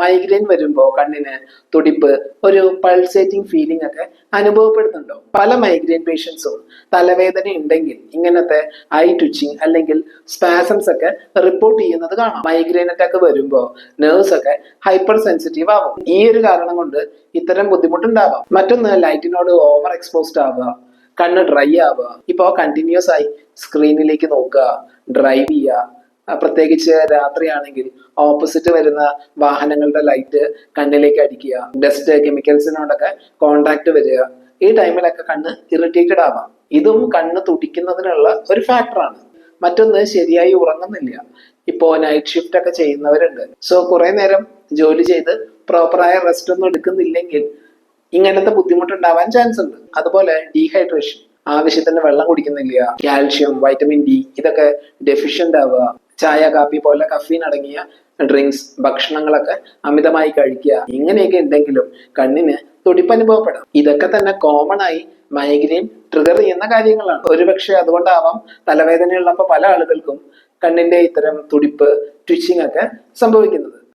Migraine വരുമ്പോൾ കണ്ണിന് തുടിപ്പ്, ഒരു പൾസേറ്റിംഗ് ഫീലിംഗ് ഒക്കെ അനുഭവപ്പെടുന്നുണ്ടോ? പല മൈഗ്രെയിൻ പേഷ്യൻസും തലവേദന ഉണ്ടെങ്കിൽ ഇങ്ങനത്തെ ഐ ട്വിച്ചിങ് അല്ലെങ്കിൽ സ്പാസംസ് ഒക്കെ റിപ്പോർട്ട് ചെയ്യുന്നത് കാണാം. മൈഗ്രെയിൻ അറ്റാക്ക് വരുമ്പോൾ നെർവ്സ് ഒക്കെ ഹൈപ്പർ സെൻസിറ്റീവ് ആവും. ഈ ഒരു കാരണം കൊണ്ട് ഇത്തരം ബുദ്ധിമുട്ടുണ്ടാവാം. മറ്റൊന്ന്, ലൈറ്റിനോട് ഓവർ എക്സ്പോസ്ഡ് ആവുക, കണ്ണ് ഡ്രൈ ആവുക. ഇപ്പോൾ കണ്ടിന്യൂസ് ആയി സ്ക്രീനിലേക്ക് നോക്കുക, ഡ്രൈവ് ചെയ്യുക, പ്രത്യേകിച്ച് രാത്രിയാണെങ്കിൽ ഓപ്പോസിറ്റ് വരുന്ന വാഹനങ്ങളുടെ ലൈറ്റ് കണ്ണിലേക്ക് അടിക്കുക, ഡസ്റ്റ് കെമിക്കൽസിനോടൊക്കെ കോണ്ടാക്ട് വരിക. ഈ ടൈമിലൊക്കെ കണ്ണ് ഇറിറ്റേറ്റഡ് ആവാം. ഇതും കണ്ണ് തുടിക്കുന്നതിനുള്ള ഒരു ഫാക്ടറാണ്. മറ്റൊന്ന്, ശരിയായി ഉറങ്ങുന്നില്ല. ഇപ്പോ നൈറ്റ് ഷിഫ്റ്റ് ഒക്കെ ചെയ്യുന്നവരുണ്ട്. സോ കുറെ നേരം ജോലി ചെയ്ത് പ്രോപ്പറായ റെസ്റ്റ് ഒന്നും എടുക്കുന്നില്ലെങ്കിൽ ഇങ്ങനത്തെ ബുദ്ധിമുട്ടുണ്ടാവാൻ ചാൻസ് ഉണ്ട്. അതുപോലെ ഡീഹൈഡ്രേഷൻ, ആവശ്യത്തിന് വെള്ളം കുടിക്കുന്നില്ല, കാൽഷ്യം, വൈറ്റമിൻ ഡി ഇതൊക്കെ ഡെഫിഷ്യന്റ് ആവുക, ചായ കാപ്പി പോലെ കഫീൻ അടങ്ങിയ ഡ്രിങ്ക്സ്, ഭക്ഷണങ്ങളൊക്കെ അമിതമായി കഴിക്കുക, ഇങ്ങനെയൊക്കെ ഉണ്ടെങ്കിലും കണ്ണിന് തുടിപ്പ് അനുഭവപ്പെടാം. ഇതൊക്കെ തന്നെ കോമൺ ആയി മൈഗ്രെയിൻ ട്രിഗർ ചെയ്യുന്ന കാര്യങ്ങളാണ്. ഒരുപക്ഷെ അതുകൊണ്ടാവാം തലവേദനയുള്ളപ്പോൾ പല ആളുകൾക്കും കണ്ണിന്റെ ഇത്തരം തുടിപ്പ്, ട്വിച്ചിങ് ഒക്കെ സംഭവിക്കുന്നത്.